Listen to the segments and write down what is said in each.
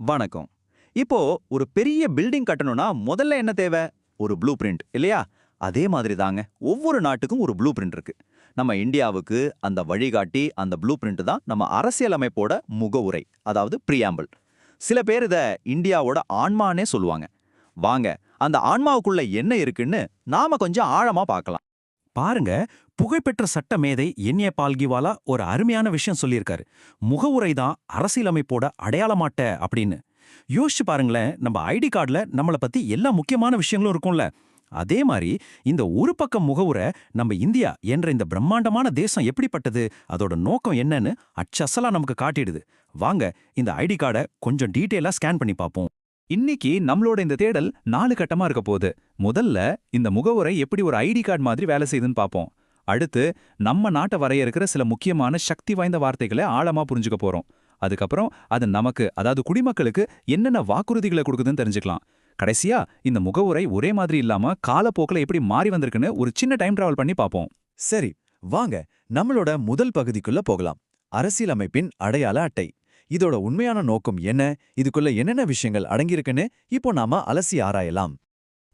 வணக்கம். இப்போ ஒரு பெரிய பில்டிங் கட்டணும்னா முதல்ல என்ன தேவை? ஒரு ப்ளூ பிரிண்ட் இல்லையா? அதே மாதிரி தாங்க ஒவ்வொரு நாட்டுக்கும் ஒரு ப்ளூ பிரிண்ட் இருக்கு. நம்ம இந்தியாவுக்கு அந்த வழிகாட்டி அந்த ப்ளூ பிரிண்ட் தான் நம்ம அரசியலமைப்போட முகவுரை, அதாவது பிரியாம்பிள். சில பேர் இத இந்தியாவோட ஆன்மானே சொல்லுவாங்க. வாங்க அந்த ஆன்மாவுக்குள்ள என்ன இருக்குன்னு நாம கொஞ்சம் ஆழமா பார்க்கலாம். பாருங்க, புகழ்பெற்ற சட்ட மேதை என்ஏ பால்கிவாலா ஒரு அருமையான விஷயம் சொல்லியிருக்காரு. முகவுரை தான் அரசியலமைப்போட அடையாளமாட்ட அப்படின்னு. யோசிச்சு பாருங்களேன், நம்ம ஐடி கார்டுல நம்மளை பத்தி எல்லா முக்கியமான விஷயங்களும் இருக்கும்ல. அதே மாதிரி இந்த ஒரு பக்கம் முகவுரை நம்ம இந்தியா என்ற இந்த பிரம்மாண்டமான தேசம் எப்படிப்பட்டது, அதோட நோக்கம் என்னன்னு அச்சசலா நமக்கு காட்டிடுது. வாங்க இந்த ஐடி கார்டை கொஞ்சம் டீட்டெயிலா ஸ்கேன் பண்ணி பார்ப்போம். இன்னைக்கு நம்மளோட இந்த தேடல் 4 கட்டமா இருக்க போகுது. முதல்ல இந்த முகவுரை எப்படி ஒரு ஐடி கார்டு மாதிரி வேலை செய்யுதுன்னு பார்ப்போம். அடுத்து நம்ம நாட்டை வரையறுக்கிற சில முக்கியமான சக்தி வாய்ந்த வார்த்தைகளை ஆழமா புரிஞ்சுக்க போறோம். அதுக்கப்புறம் அது நமக்கு, அதாவது குடிமக்களுக்கு என்னென்ன வாக்குறுதிகளை கொடுக்குதுன்னு தெரிஞ்சுக்கலாம். கடைசியா இந்த முகவுரை ஒரே மாதிரி இல்லாம காலப்போக்கில் எப்படி மாறி வந்திருக்குன்னு ஒரு சின்ன டைம் டிராவல் பண்ணி பார்ப்போம். சரி, வாங்க நம்மளோட முதல் பகுதிக்குள்ள போகலாம். அரசியலமைப்பின் அடையாள அட்டை. இதோட உண்மையான நோக்கம் என்ன, இதுக்குள்ள என்னென்ன விஷயங்கள் அடங்கியிருக்குன்னு இப்போ நாம அலசி ஆராயலாம்.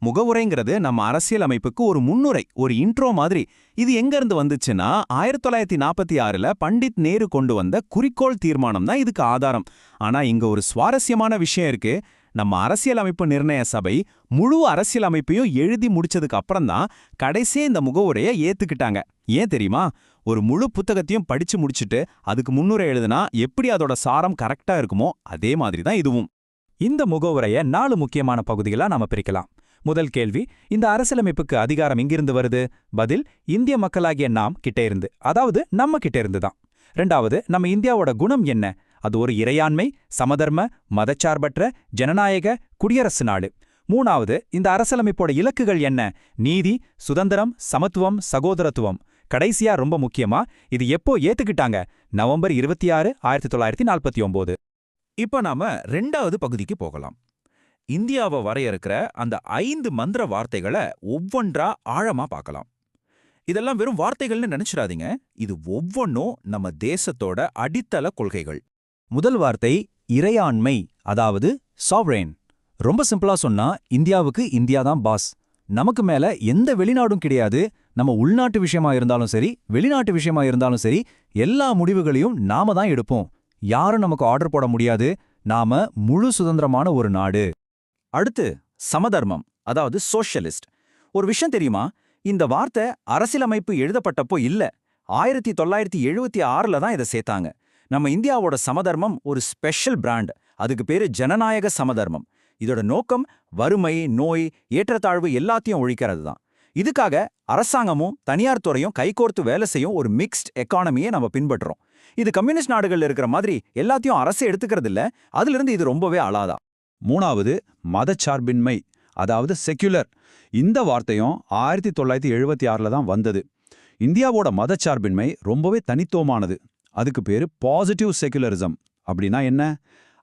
முகவுரைங்கிறது நம்ம அரசியல் அமைப்புக்கு ஒரு முன்னுரை, ஒரு இன்ட்ரோ மாதிரி. இது எங்க இருந்து வந்துச்சுன்னா 1946ல பண்டிட் நேரு கொண்டு வந்த குறிக்கோள் தீர்மானம் தான் இதுக்கு ஆதாரம். ஆனா இங்க ஒரு சுவாரஸ்யமான விஷயம் இருக்கு. நம்ம அரசியலமைப்பு நிர்ணய சபை முழு அரசியலமைப்பையும் எழுதி முடிச்சதுக்கு அப்புறம் தான் கடைசியே இந்த முகவுரையை ஏத்துக்கிட்டாங்க. ஏன் தெரியுமா? ஒரு முழு புத்தகத்தையும் படிச்சு முடிச்சுட்டு அதுக்கு முன்னுரை எழுதுனா எப்படி அதோட சாரம் கரெக்டா இருக்குமோ அதே மாதிரி தான் இதுவும். இந்த முகவுரையை 4 முக்கியமான பகுதிகளா நாம பிரிக்கலாம். முதல் கேள்வி, இந்த அரசியலமைப்புக்கு அதிகாரம் எங்கிருந்து வருது? பதில், இந்திய மக்களாகிய நாம் கிட்ட இருந்து, அதாவது நம்ம கிட்ட இருந்து தான். ரெண்டாவது, நம்ம இந்தியாவோட குணம் என்ன? அது ஒரு இறையாண்மை, சமதர்ம, மதச்சார்பற்ற, ஜனநாயக, குடியரசு நாடு. மூணாவது, இந்த அரசியலமைப்போட இலக்குகள் என்ன? நீதி, சுதந்திரம், சமத்துவம், சகோதரத்துவம். கடைசியா ரொம்ப முக்கியமா, இது எப்போ ஏத்துக்கிட்டாங்க? நவம்பர் 26, 1949. இப்ப நாம 2வது பகுதிக்கு போகலாம். இந்தியாவை வரையறுக்கிற அந்த 5 மந்திர வார்த்தைகளை ஒவ்வொன்றா ஆழமா பார்க்கலாம். இதெல்லாம் வெறும் வார்த்தைகள்னு நினைச்சிடாதீங்க. இது ஒவ்வொன்றும் நம்ம தேசத்தோட அடித்தள கொள்கைகள். முதல் வார்த்தை இறையாண்மை, அதாவது சாவரேன். ரொம்ப சிம்பிளா சொன்னா, இந்தியாவுக்கு இந்தியா தான் பாஸ். நமக்கு மேல எந்த வெளிநாடும் கிடையாது. நம்ம உள்நாட்டு விஷயமா இருந்தாலும் சரி, வெளிநாட்டு விஷயமா இருந்தாலும் சரி, எல்லா முடிவுகளையும் நாம தான் எடுப்போம். யாரும் நமக்கு ஆர்டர் போட முடியாது. நாம முழு சுதந்திரமான ஒரு நாடு. அடுத்து சமதர்மம், அதாவது சோஷியலிஸ்ட். ஒரு விஷயம் தெரியுமா? இந்த வார்த்தை அரசியலமைப்பு எழுதப்பட்டப்போ இல்ல, 1976ல தான் இதை சேர்த்தாங்க. நம்ம இந்தியாவோட சமதர்மம் ஒரு ஸ்பெஷல் பிராண்ட். அதுக்கு பேரு ஜனநாயக சமதர்மம். இதோட நோக்கம் வறுமை, நோய், ஏற்றத்தாழ்வு எல்லாத்தையும் ஒழிக்கிறது தான். இதுக்காக அரசாங்கமும் தனியார் துறையும் கைகோர்த்து வேலை செய்யும் ஒரு மிக்ஸ்ட் எக்கானமியை நம்ம பின்பற்றுறோம். இது கம்யூனிஸ்ட் நாடுகள்ல இருக்கிற மாதிரி எல்லாத்தையும் அரசே எடுத்துக்கிறது இல்ல. அதிலிருந்து இது ரொம்பவே அலாதா. மூணாவது, மதச்சார்பின்மை, அதாவது செக்யுலர். இந்த வார்த்தையும் 1976ல தான் வந்தது. இந்தியாவோட மதச்சார்பின்மை ரொம்பவே தனித்துவமானது. அதுக்கு பேரு பாசிட்டிவ் செக்யுலரிசம். அப்படின்னா என்ன?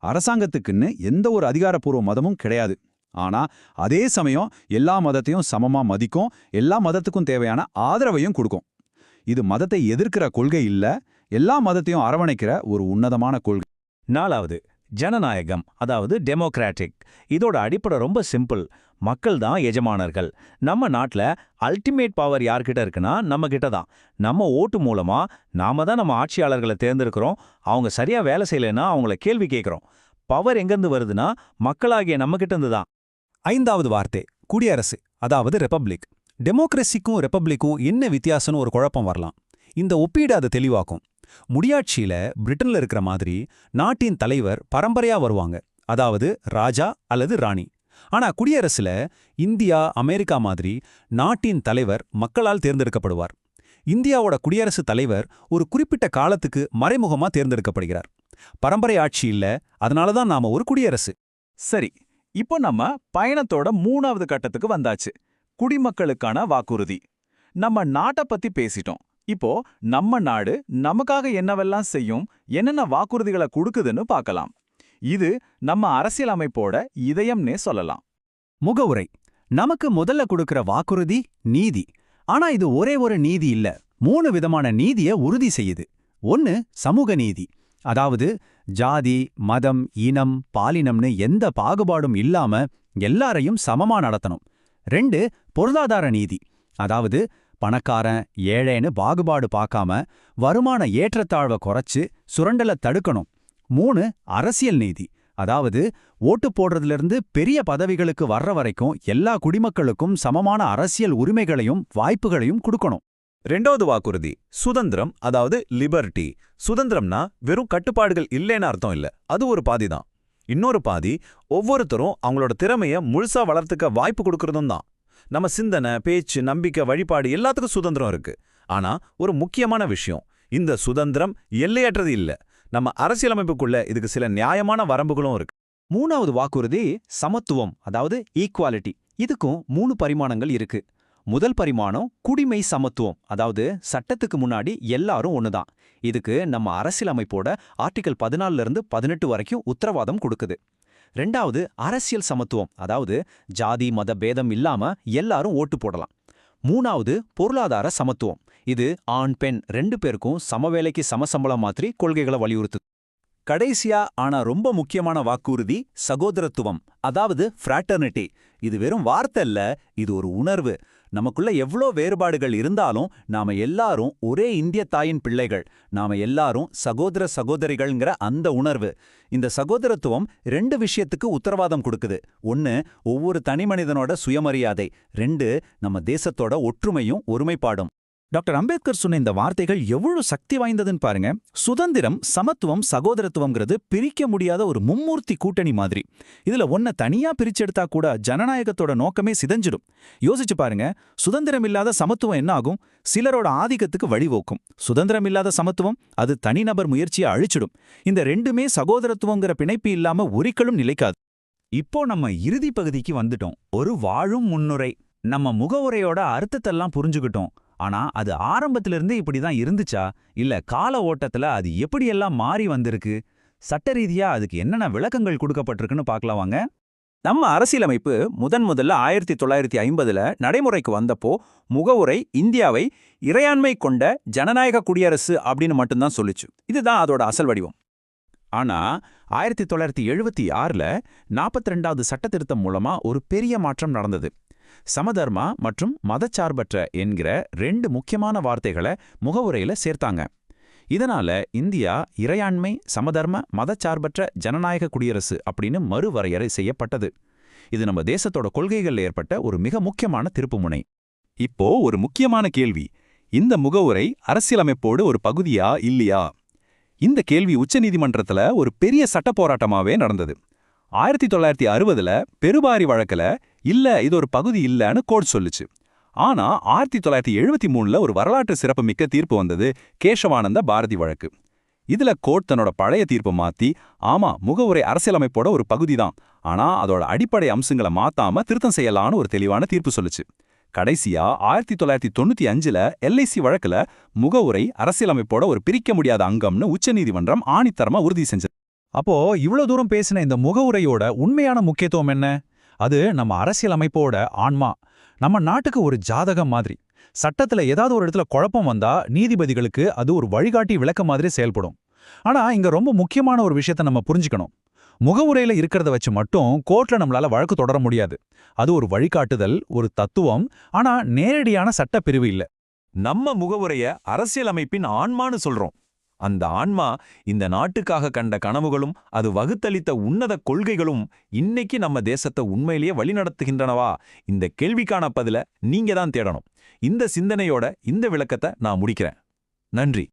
அரசாங்கத்துக்குன்னு எந்த ஒரு அதிகாரப்பூர்வ மதமும் கிடையாது. ஆனா அதே சமயம் எல்லா மதத்தையும் சமமா மதிக்கும், எல்லா மதத்துக்கும் தேவையான ஆதரவையும் கொடுக்கும். இது மதத்தை எதிர்க்கிற கொள்கை இல்ல, எல்லா மதத்தையும் அரவணைக்கிற ஒரு உன்னதமான கொள்கை. நாலாவது, ஜனநாயகம், அதாவது டெமோக்ராட்டிக். இதோட அடிப்படை ரொம்ப சிம்பிள். மக்கள் தான் எஜமானர்கள். நம்ம நாட்டில் அல்டிமேட் பவர் யார்கிட்ட இருக்குன்னா நம்ம கிட்ட தான். நம்ம ஓட்டு மூலமா நாம தான் நம்ம ஆட்சியாளர்களை தேர்ந்தெடுக்கிறோம். அவங்க சரியா வேலை செய்யலைன்னா அவங்கள கேள்வி கேட்குறோம். பவர் எங்கேருந்து வருதுன்னா மக்களாகிய நம்ம கிட்ட இருந்து தான். ஐந்தாவது வார்த்தை குடியரசு, அதாவது ரிப்பப்ளிக். டெமோக்ரஸிக்கும் ரிப்பப்ளிக்கும் என்ன வித்தியாசம்னு ஒரு குழப்பம் வரலாம். இந்த ஒப்பீடு அதை தெளிவாக்கும். முடியாட்சியில பிரிட்டன்ல இருக்கிற மாதிரி நாட்டின் தலைவர் பரம்பரையா வருவாங்க, அதாவது ராஜா அல்லது ராணி. ஆனா குடியரசுல இந்தியா, அமெரிக்கா மாதிரி நாட்டின் தலைவர் மக்களால் தேர்ந்தெடுக்கப்படுவார். இந்தியாவோட குடியரசுத் தலைவர் ஒரு குறிப்பிட்ட காலத்துக்கு மறைமுகமா தேர்ந்தெடுக்கப்படுகிறார். பரம்பரை ஆட்சி இல்ல, அதனாலதான் நாம ஒரு குடியரசு. சரி, இப்போ நம்ம பயணத்தோட 3வது கட்டத்துக்கு வந்தாச்சு. குடிமக்களுக்கான வாக்குறுதி. நம்ம நாட்டை பத்தி பேசிட்டோம். இப்போ நம்ம நாடு நமக்காக என்னவெல்லாம் செய்யும், என்னென்ன வாக்குறுதிகளை கொடுக்குதுன்னு பார்க்கலாம். இது நம்ம அரசியலமைப்போட இதயம்னே சொல்லலாம். முகவுரை நமக்கு முதல்ல கொடுக்கிற வாக்குறுதி நீதி. ஆனா இது ஒரே ஒரு நீதி இல்ல, 3 விதமான நீதியை உறுதி செய்யுது. ஒன்னு சமூக நீதி. அதாவது ஜாதி, மதம், இனம், பாலினம்னு எந்த பாகுபாடும் இல்லாம எல்லாரையும் சமமா நடத்தணும். 2 பொருளாதார நீதி, அதாவது பணக்காரன் ஏழைன்னு பாகுபாடு பார்க்காம வருமான ஏற்றத்தாழ்வை குறைச்சு சுரண்டலை தடுக்கணும். 3 அரசியல் நீதி, அதாவது ஓட்டு போடுறதிலிருந்து பெரிய பதவிகளுக்கு வர்ற வரைக்கும் எல்லா குடிமக்களுக்கும் சமமான அரசியல் உரிமைகளையும் வாய்ப்புகளையும் கொடுக்கணும். 2வது வாக்குறுதி சுதந்திரம், அதாவது லிபர்ட்டி. சுதந்திரம்னா வெறும் கட்டுப்பாடுகள் இல்லைன்னு அர்த்தம் இல்ல, அது ஒரு பாதி தான். இன்னொரு பாதி ஒவ்வொருத்தரும் அவங்களோட திறமைய முழுசா வளர்த்துக்க வாய்ப்பு கொடுக்கறதும் தான். நம்ம சிந்தனை, பேச்சு, நம்பிக்கை, வழிபாடு எல்லாத்துக்கும் சுதந்திரம் இருக்கு. ஆனா ஒரு முக்கியமான விஷயம், இந்த சுதந்திரம் எல்லையற்றது இல்ல. நம்ம அரசியலமைப்புக்குள்ள இதுக்கு சில நியாயமான வரம்புகளும் இருக்கு. 3வது வாக்குறுதி சமத்துவம், அதாவது ஈக்குவாலிட்டி. இதுக்கும் 3 பரிமாணங்கள் இருக்கு. முதல் பரிமாணம் குடிமை சமத்துவம், அதாவது சட்டத்துக்கு முன்னாடி எல்லாரும் ஒண்ணுதான். இதுக்கு நம்ம அரசியலமைப்போட ஆர்டிகல் 14 இருந்து 18 வரைக்கும் உத்தரவாதம் கொடுக்குது. 2வது அரசியல் சமத்துவம், அதாவது ஜாதி மத பேதம் இல்லாம எல்லாரும் ஓட்டு போடலாம். 3வது பொருளாதார சமத்துவம், இது ஆண் பெண் 2 பேருக்கும் சமவேளைக்கு சமசம்பளம் மாதிரி கொள்கைகளை வலியுறுத்து. கடைசியா ஆனா ரொம்ப முக்கியமான வாக்குறுதி சகோதரத்துவம், அதாவது ஃப்ராட்டர்னிட்டி. இது வெறும் வார்த்தை இல்ல, இது ஒரு உணர்வு. நமக்குள்ள எவ்ளோ வேறுபாடுகள் இருந்தாலும் நாம எல்லாரும் ஒரே இந்திய தாயின் பிள்ளைகள், நாம எல்லாரும் சகோதர சகோதரிகள்ங்கிற அந்த உணர்வு. இந்த சகோதரத்துவம் 2 விஷயத்துக்கு உத்தரவாதம் கொடுக்குது. 1 ஒவ்வொரு தனிமனிதனோட சுயமரியாதை, 2 நம்ம தேசத்தோட ஒற்றுமையும் ஒருமைப்பாடும். டாக்டர் அம்பேத்கர் சொன்ன இந்த வார்த்தைகள் எவ்வளவு சக்தி வாய்ந்ததுன்னு பாருங்க. சுதந்திரம், சமத்துவம், சகோதரத்துவம்ங்கிறது பிரிக்க முடியாத ஒரு மும்மூர்த்தி கூட்டணி மாதிரி. இதுல ஒன்ன தனியா பிரிச்செடுத்தா கூட ஜனநாயகத்தோட நோக்கமே சிதைஞ்சிடும். யோசிச்சு பாருங்க, சுதந்திரம் இல்லாத சமத்துவம் என்ன ஆகும்? சிலரோட ஆதிக்கத்துக்கு வழிவகுக்கும். சுதந்திரம் இல்லாத சமத்துவம் அது தனிநபர் முயற்சியை அழிச்சிடும். இந்த 2மே சகோதரத்துவங்கிற பிணைப்பு இல்லாம ஒரிக்கலும் நிலைக்காது. இப்போ நம்ம இறுதி பகுதிக்கு வந்துட்டோம். ஒரு வாழும் முன்னுரை. நம்ம முகவுரையோட அர்த்தத்தெல்லாம் புரிஞ்சுக்கிட்டோம். ஆனா அது ஆரம்பத்திலிருந்து இப்படிதான் இருந்துச்சா, இல்ல கால ஓட்டத்துல அது எப்படியெல்லாம் மாறி வந்திருக்கு? சட்ட ரீதியா அதுக்கு என்னென்ன விளக்கங்கள் கொடுக்கப்பட்டிருக்குன்னு பார்க்கலாம் வாங்க. நம்ம அரசியலமைப்பு முதல்ல 1950ல நடைமுறைக்கு வந்தப்போ முகவுரை இந்தியாவை இறையாண்மை கொண்ட ஜனநாயக குடியரசு அப்படின்னு மட்டும்தான் சொல்லுச்சு. இதுதான் அதோட அசல் வடிவம். ஆனா 1976ல 42வது சட்ட திருத்தம் மூலமா ஒரு பெரிய மாற்றம் நடந்தது. சமதர்மா மற்றும் மதச்சார்பற்ற என்கிற 2 முக்கியமான வார்த்தைகளை முகவுரையில சேர்த்தாங்க. இதனால இந்தியா இறையாண்மை, சமதர்ம, மதச்சார்பற்ற ஜனநாயக குடியரசு அப்படின்னு மறுவரையறை செய்யப்பட்டது. இது நம்ம தேசத்தோட கொள்கைகள்ல ஏற்பட்ட ஒரு மிக முக்கியமான திருப்புமுனை. இப்போ ஒரு முக்கியமான கேள்வி, இந்த முகவுரை அரசியலமைப்போடு ஒரு பகுதியா இல்லையா? இந்த கேள்வி உச்சநீதிமன்றத்துல ஒரு பெரிய சட்ட போராட்டமாவே நடந்தது. 1960ல பெருபாரி வழக்குல இல்ல இது ஒரு பகுதி இல்லன்னு கோர்ட் சொல்லுச்சு. ஆனா 1973ல ஒரு வரலாற்று சிறப்புமிக்க தீர்ப்பு வந்தது, கேசவானந்த பாரதி வழக்கு. இதுல கோர்ட் தன்னோட பழைய தீர்ப்பை மாத்தி, ஆமா முகவுரை அரசியலமைப்போட ஒரு பகுதிதான், ஆனா அதோட அடிப்படை அம்சங்களை மாத்தாம திருத்தம் செய்யலான்னு ஒரு தெளிவான தீர்ப்பு சொல்லுச்சு. கடைசியா 1995ல LIC வழக்குல முகவுரை அரசியலமைப்போட ஒரு பிரிக்க முடியாத அங்கம்னு உச்சநீதிமன்றம் ஆணித்தரமா உறுதி செஞ்சது. அப்போ இவ்ளோ தூரம் பேசின இந்த முகவுரையோட உண்மையான முக்கியத்துவம் என்ன? அது நம்ம அரசியலமைப்போட ஆன்மா. நம்ம நாட்டுக்கு ஒரு ஜாதகம் மாதிரி. சட்டத்துல ஏதாவது ஒரு இடத்துல குழப்பம் வந்தா நீதிபதிகளுக்கு அது ஒரு வழிகாட்டி விளக்க மாதிரி செயல்படும். ஆனா இங்க ரொம்ப முக்கியமான ஒரு விஷயத்த நம்ம புரிஞ்சுக்கணும். முகவுரையில இருக்கிறத வச்சு மட்டும் கோர்ட்ல நம்மளால வழக்கு தொடர முடியாது. அது ஒரு வழிகாட்டுதல், ஒரு தத்துவம், ஆனா நேரடியான சட்ட பிரிவு இல்ல. நம்ம முகவுரைய அரசியலமைப்பின் ஆன்மான்னு சொல்றோம். அந்த ஆன்மா இந்த நாட்டுக்காக கண்ட கனவுகளும் அது வகுத்தளித்த உன்னத கொள்கைகளும் இன்னைக்கு நம்ம தேசத்தை உண்மையிலேயே வழிநடத்துகின்றனவா? இந்த கேள்விக்கான பதில நீங்க தான் தேடணும். இந்த சிந்தனையோட இந்த விளக்கத்தை நான் முடிக்கிறேன். நன்றி.